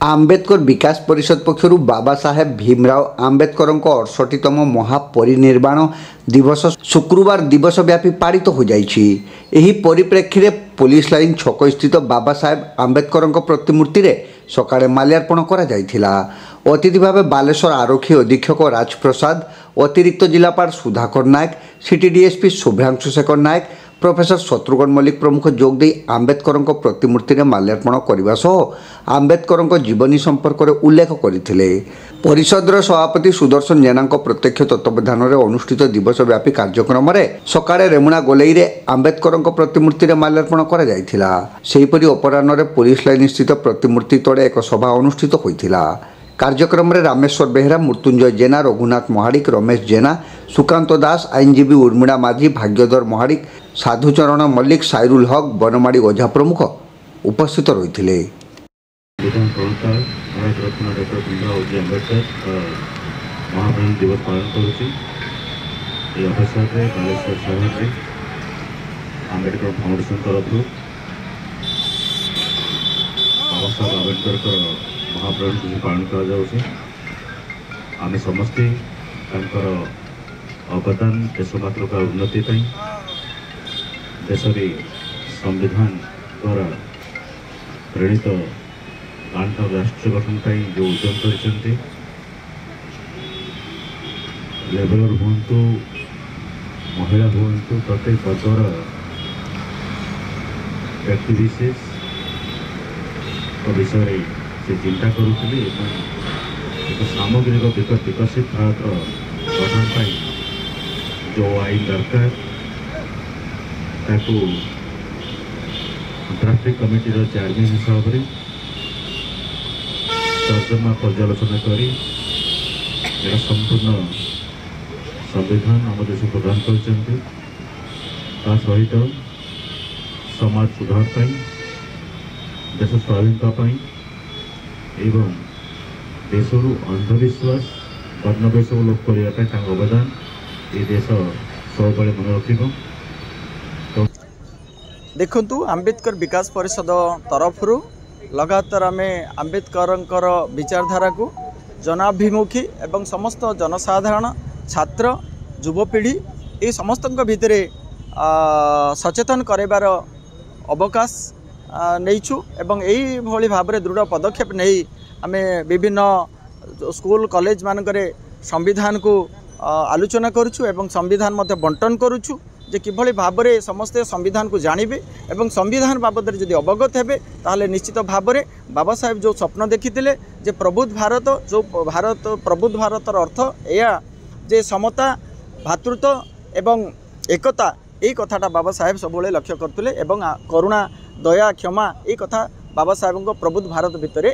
आंबेडकर विकास परिषद पक्षर बाबा साहेब भीमराव आंबेडकर 68तम महापरिनिर्वाण दिवस शुक्रवार दिवसव्यापी पालित हो जाइछि। एही परिप्रेक्षी रे पुलिस लाइन छक स्थित बाबा साहेब आंबेडकर प्रतिमूर्ति रे सकाळे माल्यार्पण करा जाइथिला। अतिथि भाव बालेश्वर आरक्षी अधीक्षक राजप्रसाद, अतिरिक्त जिलापाल सुधाकर नायक, सिटी डीएसपी शुभ्रांशु शेखर नायक, प्रोफेसर शत्रुघ्न मल्लिक प्रमुख जोगदे आंबेडकर प्रतिमूर्ति में माल्यार्पण करने सह आंबेडकर जीवनी संपर्क में उल्लेख करते। परिषदर सभापति सुदर्शन जेना प्रत्यक्ष तत्वावधान में अनुष्ठित दिवसव्यापी कार्यक्रम में सकाळे रेमुणा गोलेई आंबेडकर प्रतिमूर्ति में माल्यार्पण कर अपराह्न पुलिस लाइन स्थित प्रतिमूर्ति तले एक सभा अनुष्ठित होता। कार्यक्रम में रामेश्वर बेहरा, मृत्युंजय जेना, रघुनाथ महाड़िक, रमेश जेना, सुकांत दास, आईनजीवी उर्मिला माझी, भाग्यधर महाड़िक, साधुचरण मल्लिक, साइरुल हक, बनमाड़ी ओझा प्रमुख उपस्थित रही। आंबेडकर फाउंडेशन तरफ बाबा साहेब आंबेडकर महाप्रभु को पालन करें समस्ते अवदान देशमातृ का उन्नति देश संविधान द्वारा प्रेरित गांधी राष्ट्र गठन जो उद्यम कर लेबर हूँ महिला हूँ प्रत्येक वर्गर व्यक्ति विशेष विषय से चिंता करुले एक सामग्रिक विकसित भारत गठन जो आईन दरकार ड्राफ्टिंग कमिटी चेयरमैन हिसाब से तर्जमा पर्यालोचना कर संपूर्ण संविधान आम देश प्रदान कर सहित समाज सुधार देश स्वाधीनता एवं देशरू अंधविश्वास वर्णवेश लोप करने अवदान ये देश सब मन रख। देखु आंबेडकर विकास परिषद तरफ लगातार आम आंबेडकर विचारधारा को जनाभिमुखी एवं समस्त जनसाधारण छात्र युवपीढ़ी ये समस्त भितर सचेतन करार अवकाश नहींचु एवं यही भली भाव में दृढ़ पदक्षेप नहीं आमे विभिन्न स्कूल कॉलेज मानकरे संविधान को आलोचना करुछु एवं संविधान मध्य बंटन करुछु जे किभली भाव में समस्ते संविधान को जानवे एवं संविधान बाबद जदि अवगत हेबे ताहले निश्चित भाव में बाबा साहेब जो स्वप्न देखिथिले जे प्रबुद्ध भारत जो भारत प्रबुद्ध भारतर अर्थ या जे समता भातृत्व एवं एकता यही कथाटा बाबा साहेब सब लक्ष्य करते एवं करुणा दया क्षमा ये कथा बाबा साहेब प्रबुद्ध भारत भितर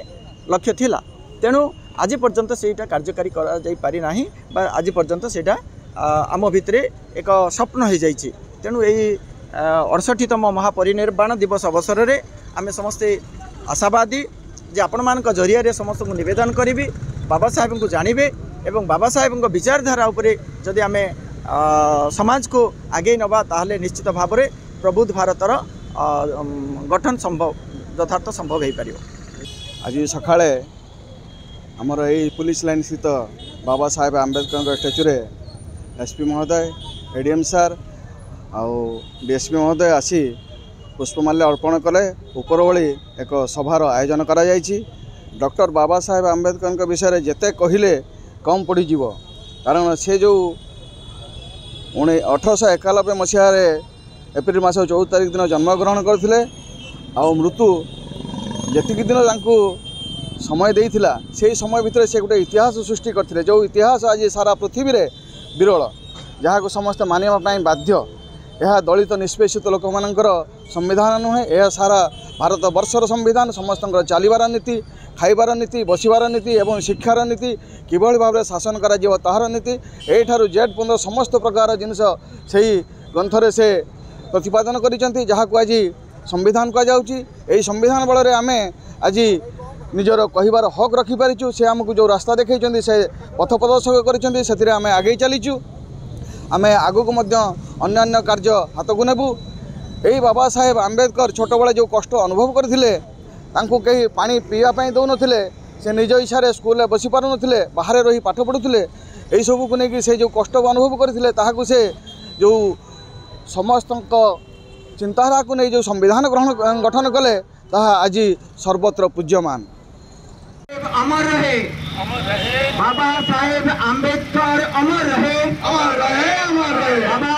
लक्ष्य थिला। तेणु आज पर्यंत सेटा कार्यकारी करा जाई पारि नाही बा आज पर्यंत सेटा आम भितर एक स्वप्न हो जाइए। तेणु यही 68तम महापरिनिर्वाण दिवस अवसर में आम समस्ते आशावादी जे आपण मान जरिया समस्त को निवेदन करी बाबा साहेब को जानवे एवं बाबा साहेब विचारधारा उपरे जदि आम समाज को आगे नवा ताहले निश्चित भाव में प्रबुद्ध भारतर गठन संभव यथार्थ संभव हो पार। आज सकाळे आमर यही पुलिस लाइन स्थित बाबा साहेब आंबेडकर स्टैच्यू रे एसपी महोदय, एडीएम सार आउ डीएसपी महोदय आसी पुष्पमाल्य अर्पण कले। उपरओली एक सभार आयोजन करा जायछि। डॉक्टर बाबा साहेब आंबेडकर विषय जेते कहिले कम पड़ीजिव कारण से जो 1891 मसीह एप्रिल मास 14 तारिख दिन जन्मग्रहण करते मृत्यु जी दिन समय देइथिला से समय भितर से गोटे इतिहास सृष्टि करते जो इतिहास आज सारा पृथ्वी रे विरल जहाँ को समस्त मानिबा बाध्य। यह दलित निष्पेषित लोक मानकर संविधान नुहे, यह सारा भारत वर्षर संविधान समस्त चलबार नीति, खाइबार नीति, बसबार नीति एवं शिक्षार नीति किभली भाव में शासन करा ताहार नीति ए ठारू जेड पर्यंत समस्त प्रकार जिनस से ग्रंथरे से प्रतिपादन करिसेंती जहाँ को आज संविधान कहुच्छी। यही संविधान बल में आम आज निजर कहबार हक रखिपारिचु। से आमको जो रास्ता देखते से पथ प्रदर्शक कर आम आगे चलीचु। आम आगक अन्य कार्य हाथ को नेबू। यही बाबा साहेब आंबेडकर छोट बड़े जो कष्ट अनुभव करते तांको कहीं पानी पीवा दौन से निज इच्छा स्कूल बसी पार ना बाहर रही पाठ पढ़ुले यही सब को लेकिन से जो कष्ट अनुभव करते से जो समस्त चिंताधारा को नहीं जो संविधान ग्रहण गठन कले आज सर्वत्र पूज्यमान। अमर रहे बाबा साहेब आंबेडकर, अमर रहे, अमर रहे, अमर रहे बाबा